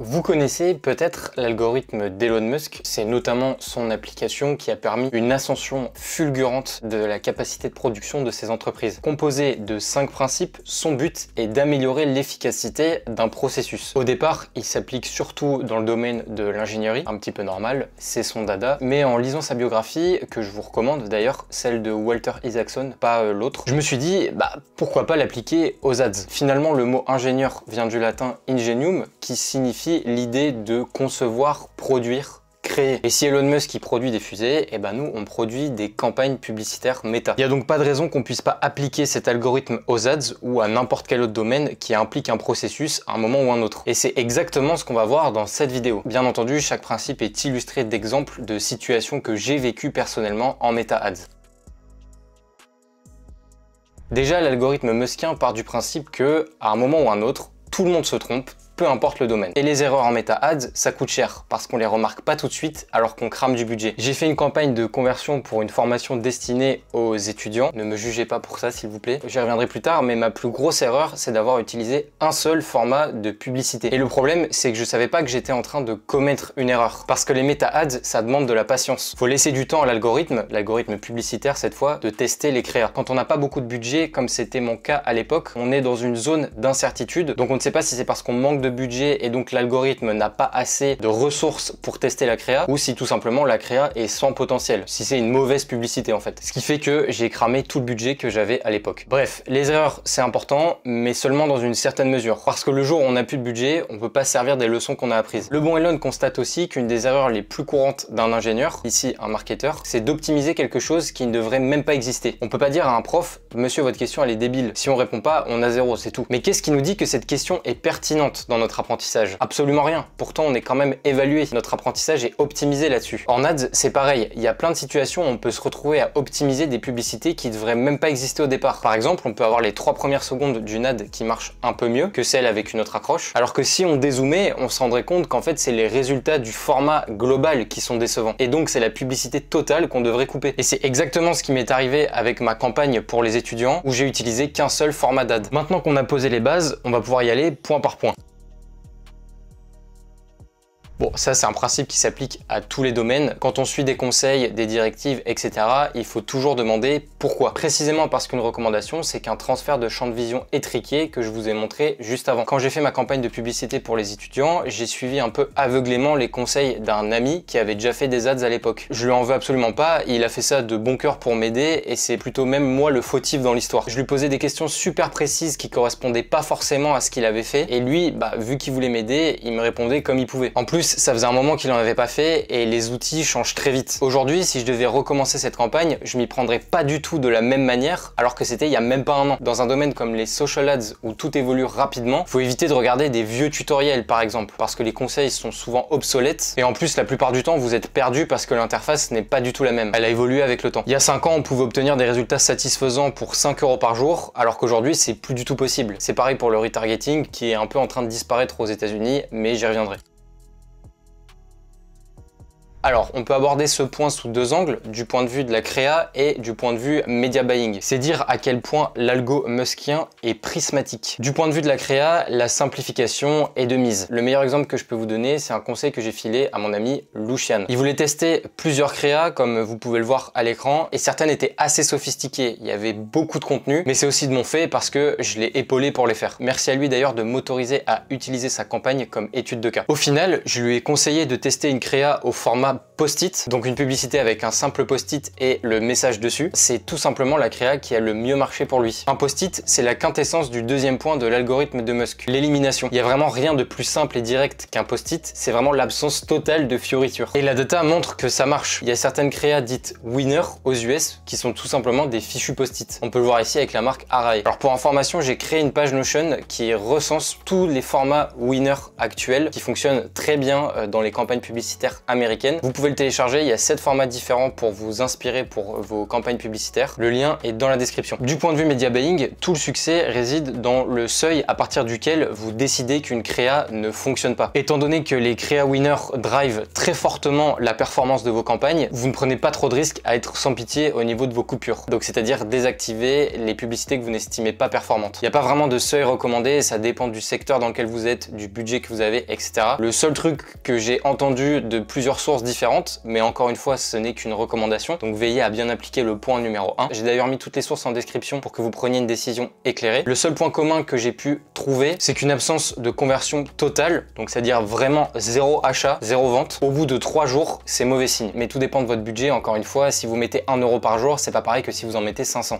Vous connaissez peut-être l'algorithme d'Elon Musk, c'est notamment son application qui a permis une ascension fulgurante de la capacité de production de ses entreprises. Composé de 5 principes, son but est d'améliorer l'efficacité d'un processus. Au départ, il s'applique surtout dans le domaine de l'ingénierie, un petit peu normal, c'est son dada, mais en lisant sa biographie, que je vous recommande d'ailleurs, celle de Walter Isaacson, pas l'autre, je me suis dit, pourquoi pas l'appliquer aux ads. Finalement, le mot ingénieur vient du latin ingenium, qui signifie l'idée de concevoir, produire, créer. Et si Elon Musk produit des fusées, nous on produit des campagnes publicitaires méta. Il n'y a donc pas de raison qu'on puisse pas appliquer cet algorithme aux ads ou à n'importe quel autre domaine qui implique un processus à un moment ou un autre. Et c'est exactement ce qu'on va voir dans cette vidéo. Bien entendu, chaque principe est illustré d'exemples de situations que j'ai vécues personnellement en méta ads. Déjà, l'algorithme muskien part du principe que, à un moment ou un autre, tout le monde se trompe, peu importe le domaine. Et les erreurs en méta ads, ça coûte cher parce qu'on les remarque pas tout de suite alors qu'on crame du budget. J'ai fait une campagne de conversion pour une formation destinée aux étudiants. Ne me jugez pas pour ça s'il vous plaît. J'y reviendrai plus tard, mais ma plus grosse erreur, c'est d'avoir utilisé un seul format de publicité. Et le problème, c'est que je savais pas que j'étais en train de commettre une erreur. Parce que les méta ads, ça demande de la patience. Faut laisser du temps à l'algorithme publicitaire cette fois, de tester les créas. Quand on n'a pas beaucoup de budget, comme c'était mon cas à l'époque, on est dans une zone d'incertitude. Donc on ne sait pas si c'est parce qu'on manque de budget et donc l'algorithme n'a pas assez de ressources pour tester la créa ou si tout simplement la créa est sans potentiel, si c'est une mauvaise publicité en fait. Ce qui fait que j'ai cramé tout le budget que j'avais à l'époque. Bref, les erreurs c'est important mais seulement dans une certaine mesure parce que le jour où on n'a plus de budget, on peut pas se servir des leçons qu'on a apprises. Le bon Elon constate aussi qu'une des erreurs les plus courantes d'un ingénieur, ici un marketeur, c'est d'optimiser quelque chose qui ne devrait même pas exister. On peut pas dire à un prof, monsieur votre question elle est débile, si on répond pas on a 0, c'est tout. Mais qu'est-ce qui nous dit que cette question est pertinente dans notre apprentissage? Absolument rien. Pourtant, on est quand même évalué. Notre apprentissage est optimisé là-dessus. En ads, c'est pareil. Il y a plein de situations où on peut se retrouver à optimiser des publicités qui devraient même pas exister au départ. Par exemple, on peut avoir les 3 premières secondes d'une ad qui marche un peu mieux que celle avec une autre accroche. Alors que si on dézoomait, on se rendrait compte qu'en fait, c'est les résultats du format global qui sont décevants. Et donc, c'est la publicité totale qu'on devrait couper. Et c'est exactement ce qui m'est arrivé avec ma campagne pour les étudiants où j'ai utilisé qu'un seul format d'ad. Maintenant qu'on a posé les bases, on va pouvoir y aller point par point. Bon, ça c'est un principe qui s'applique à tous les domaines. Quand on suit des conseils, des directives, etc., il faut toujours demander pourquoi. Précisément parce qu'une recommandation, c'est qu'un transfert de champ de vision étriqué que je vous ai montré juste avant. Quand j'ai fait ma campagne de publicité pour les étudiants, j'ai suivi un peu aveuglément les conseils d'un ami qui avait déjà fait des ads à l'époque. Je lui en veux absolument pas, il a fait ça de bon cœur pour m'aider et c'est plutôt même moi le fautif dans l'histoire. Je lui posais des questions super précises qui correspondaient pas forcément à ce qu'il avait fait et lui, vu qu'il voulait m'aider, il me répondait comme il pouvait. En plus, ça faisait un moment qu'il en avait pas fait et les outils changent très vite. Aujourd'hui, si je devais recommencer cette campagne, je m'y prendrais pas du tout de la même manière alors que c'était il y a même pas un an. Dans un domaine comme les social ads où tout évolue rapidement, faut éviter de regarder des vieux tutoriels par exemple parce que les conseils sont souvent obsolètes et en plus la plupart du temps vous êtes perdu parce que l'interface n'est pas du tout la même. Elle a évolué avec le temps. Il y a 5 ans, on pouvait obtenir des résultats satisfaisants pour 5 € par jour alors qu'aujourd'hui c'est plus du tout possible. C'est pareil pour le retargeting qui est un peu en train de disparaître aux États-Unis, mais j'y reviendrai. Alors, on peut aborder ce point sous 2 angles, du point de vue de la créa et du point de vue media buying. C'est dire à quel point l'algo muskien est prismatique. Du point de vue de la créa, la simplification est de mise. Le meilleur exemple que je peux vous donner, c'est un conseil que j'ai filé à mon ami Lucian. Il voulait tester plusieurs créas, comme vous pouvez le voir à l'écran, et certaines étaient assez sophistiquées. Il y avait beaucoup de contenu, mais c'est aussi de mon fait parce que je l'ai épaulé pour les faire. Merci à lui d'ailleurs de m'autoriser à utiliser sa campagne comme étude de cas. Au final, je lui ai conseillé de tester une créa au format post-it, donc une publicité avec un simple post-it et le message dessus. C'est tout simplement la créa qui a le mieux marché pour lui. Un post-it, c'est la quintessence du deuxième point de l'algorithme de Musk, l'élimination. Il n'y a vraiment rien de plus simple et direct qu'un post-it, c'est vraiment l'absence totale de fioritures. Et la data montre que ça marche. Il y a certaines créas dites winner aux US qui sont tout simplement des fichus post-it. On peut le voir ici avec la marque Array. Alors pour information, j'ai créé une page Notion qui recense tous les formats winner actuels qui fonctionnent très bien dans les campagnes publicitaires américaines. Vous pouvez le télécharger, il y a 7 formats différents pour vous inspirer pour vos campagnes publicitaires. Le lien est dans la description. Du point de vue media buying, tout le succès réside dans le seuil à partir duquel vous décidez qu'une créa ne fonctionne pas. Étant donné que les créa winners drivent très fortement la performance de vos campagnes, vous ne prenez pas trop de risques à être sans pitié au niveau de vos coupures. Donc c'est-à-dire désactiver les publicités que vous n'estimez pas performantes. Il n'y a pas vraiment de seuil recommandé, ça dépend du secteur dans lequel vous êtes, du budget que vous avez, etc. Le seul truc que j'ai entendu de plusieurs sources différentes, mais encore une fois ce n'est qu'une recommandation, donc veillez à bien appliquer le point numéro 1. J'ai d'ailleurs mis toutes les sources en description pour que vous preniez une décision éclairée. Le seul point commun que j'ai pu trouver, c'est qu'une absence de conversion totale, donc c'est-à-dire vraiment zéro achat, zéro vente, au bout de 3 jours, c'est mauvais signe. Mais tout dépend de votre budget, encore une fois, si vous mettez 1 € par jour, c'est pas pareil que si vous en mettez 500.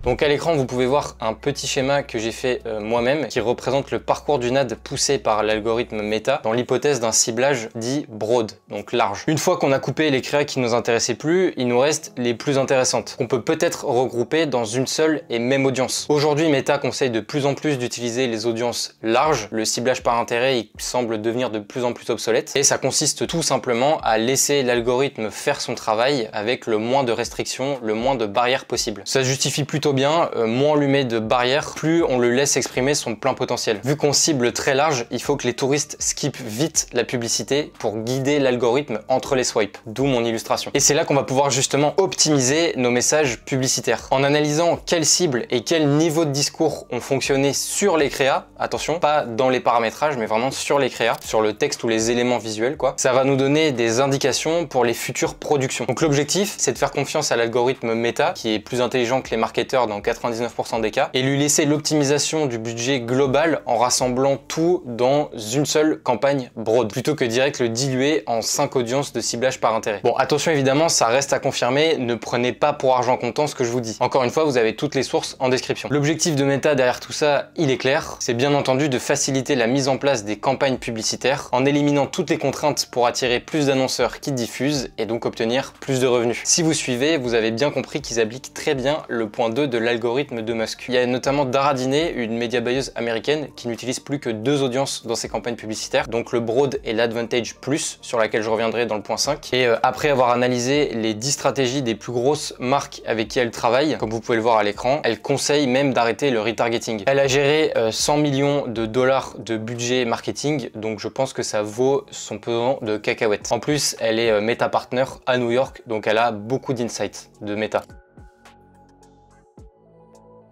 Donc à l'écran, vous pouvez voir un petit schéma que j'ai fait moi-même qui représente le parcours d'une ad poussé par l'algorithme Meta dans l'hypothèse d'un ciblage dit broad, donc large. Une fois qu'on a coupé les créas qui nous intéressaient plus, il nous reste les plus intéressantes, qu'on peut peut-être regrouper dans une seule et même audience. Aujourd'hui, Meta conseille de plus en plus d'utiliser les audiences larges. Le ciblage par intérêt, il semble devenir de plus en plus obsolète. Et ça consiste tout simplement à laisser l'algorithme faire son travail avec le moins de restrictions, le moins de barrières possible. Ça se justifie plutôt bien, moins on lui met de barrières, plus on le laisse exprimer son plein potentiel. Vu qu'on cible très large, il faut que les touristes skippent vite la publicité pour guider l'algorithme entre les swipes, d'où mon illustration. Et c'est là qu'on va pouvoir justement optimiser nos messages publicitaires. En analysant quelles cibles et quel niveau de discours ont fonctionné sur les créas, attention, pas dans les paramétrages, mais vraiment sur les créas, sur le texte ou les éléments visuels, quoi. Ça va nous donner des indications pour les futures productions. Donc l'objectif, c'est de faire confiance à l'algorithme Meta, qui est plus intelligent que les marketeurs dans 99% des cas, et lui laisser l'optimisation du budget global en rassemblant tout dans une seule campagne broad, plutôt que direct le diluer en 5 audiences de ciblage par intérêt. Bon, attention évidemment, ça reste à confirmer, ne prenez pas pour argent comptant ce que je vous dis. Encore une fois, vous avez toutes les sources en description. L'objectif de Meta derrière tout ça, il est clair, c'est bien entendu de faciliter la mise en place des campagnes publicitaires en éliminant toutes les contraintes pour attirer plus d'annonceurs qui diffusent et donc obtenir plus de revenus. Si vous suivez, vous avez bien compris qu'ils appliquent très bien le point 2 de l'algorithme de Musk. Il y a notamment Dara Dine, une média buyeuse américaine qui n'utilise plus que 2 audiences dans ses campagnes publicitaires, donc le Broad et l'Advantage Plus, sur laquelle je reviendrai dans le point 5. Et après avoir analysé les 10 stratégies des plus grosses marques avec qui elle travaille, comme vous pouvez le voir à l'écran, elle conseille même d'arrêter le retargeting. Elle a géré 100 millions de dollars de budget marketing, donc je pense que ça vaut son pesant de cacahuètes. En plus, elle est Meta Partner à New York, donc elle a beaucoup d'insights de Meta.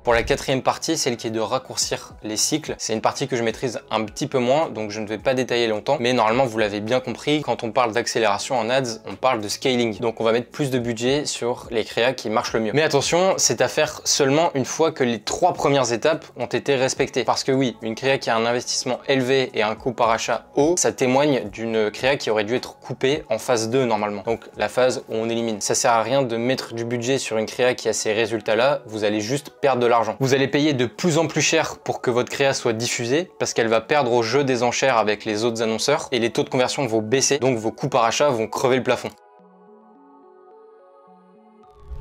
Pour la 4e partie, celle qui est de raccourcir les cycles, c'est une partie que je maîtrise un petit peu moins, donc je ne vais pas détailler longtemps, mais normalement vous l'avez bien compris, quand on parle d'accélération en ads, on parle de scaling, donc on va mettre plus de budget sur les créas qui marchent le mieux. Mais attention, c'est à faire seulement une fois que les 3 premières étapes ont été respectées, parce que oui, une créa qui a un investissement élevé et un coût par achat haut, ça témoigne d'une créa qui aurait dû être coupée en phase 2 normalement, donc la phase où on élimine. Ça sert à rien de mettre du budget sur une créa qui a ces résultats-là, vous allez juste perdre de l'argent. Vous allez payer de plus en plus cher pour que votre créa soit diffusée parce qu'elle va perdre au jeu des enchères avec les autres annonceurs et les taux de conversion vont baisser, donc vos coûts par achat vont crever le plafond.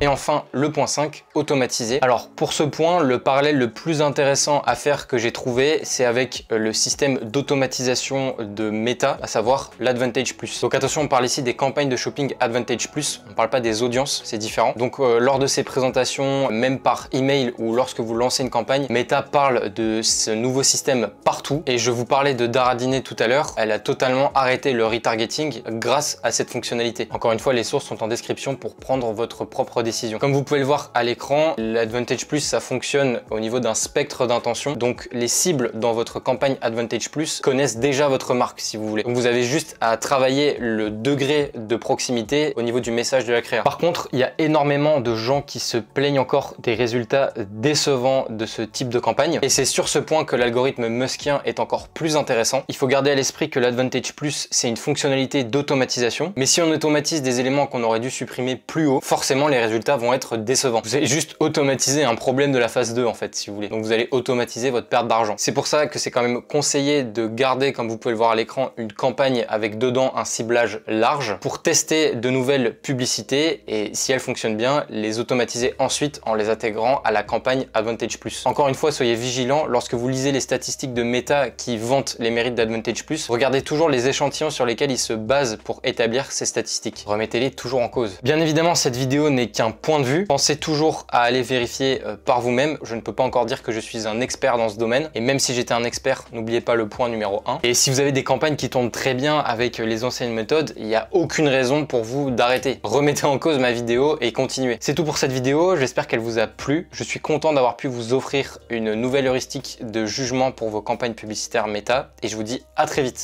Et enfin, le point 5, automatiser. Alors pour ce point, le parallèle le plus intéressant à faire que j'ai trouvé, c'est avec le système d'automatisation de Meta, à savoir l'Advantage Plus. Donc attention, on parle ici des campagnes de shopping Advantage Plus, on ne parle pas des audiences, c'est différent. Donc lors de ces présentations, même par email ou lorsque vous lancez une campagne, Meta parle de ce nouveau système partout. Et je vous parlais de Dara Dine tout à l'heure, elle a totalement arrêté le retargeting grâce à cette fonctionnalité. Encore une fois, les sources sont en description pour prendre votre propre décision. Comme vous pouvez le voir à l'écran, l'Advantage Plus, ça fonctionne au niveau d'un spectre d'intention. Donc les cibles dans votre campagne Advantage Plus connaissent déjà votre marque si vous voulez. Donc vous avez juste à travailler le degré de proximité au niveau du message de la créa. Par contre, il y a énormément de gens qui se plaignent encore des résultats décevants de ce type de campagne. Et c'est sur ce point que l'algorithme muskien est encore plus intéressant. Il faut garder à l'esprit que l'Advantage Plus, c'est une fonctionnalité d'automatisation. Mais si on automatise des éléments qu'on aurait dû supprimer plus haut, forcément les résultats résultats vont être décevants. Vous allez juste automatiser un problème de la phase 2 en fait, si vous voulez. Donc vous allez automatiser votre perte d'argent. C'est pour ça que c'est quand même conseillé de garder, comme vous pouvez le voir à l'écran, une campagne avec dedans un ciblage large pour tester de nouvelles publicités et si elles fonctionnent bien, les automatiser ensuite en les intégrant à la campagne Advantage+. Encore une fois, soyez vigilants lorsque vous lisez les statistiques de Meta qui vantent les mérites d'Advantage+. Regardez toujours les échantillons sur lesquels ils se basent pour établir ces statistiques. Remettez-les toujours en cause. Bien évidemment, cette vidéo n'est qu'un point de vue. Pensez toujours à aller vérifier par vous-même. Je ne peux pas encore dire que je suis un expert dans ce domaine. Et même si j'étais un expert, n'oubliez pas le point numéro 1. Et si vous avez des campagnes qui tournent très bien avec les anciennes méthodes, il n'y a aucune raison pour vous d'arrêter. Remettez en cause ma vidéo et continuez. C'est tout pour cette vidéo. J'espère qu'elle vous a plu. Je suis content d'avoir pu vous offrir une nouvelle heuristique de jugement pour vos campagnes publicitaires Meta. Et je vous dis à très vite.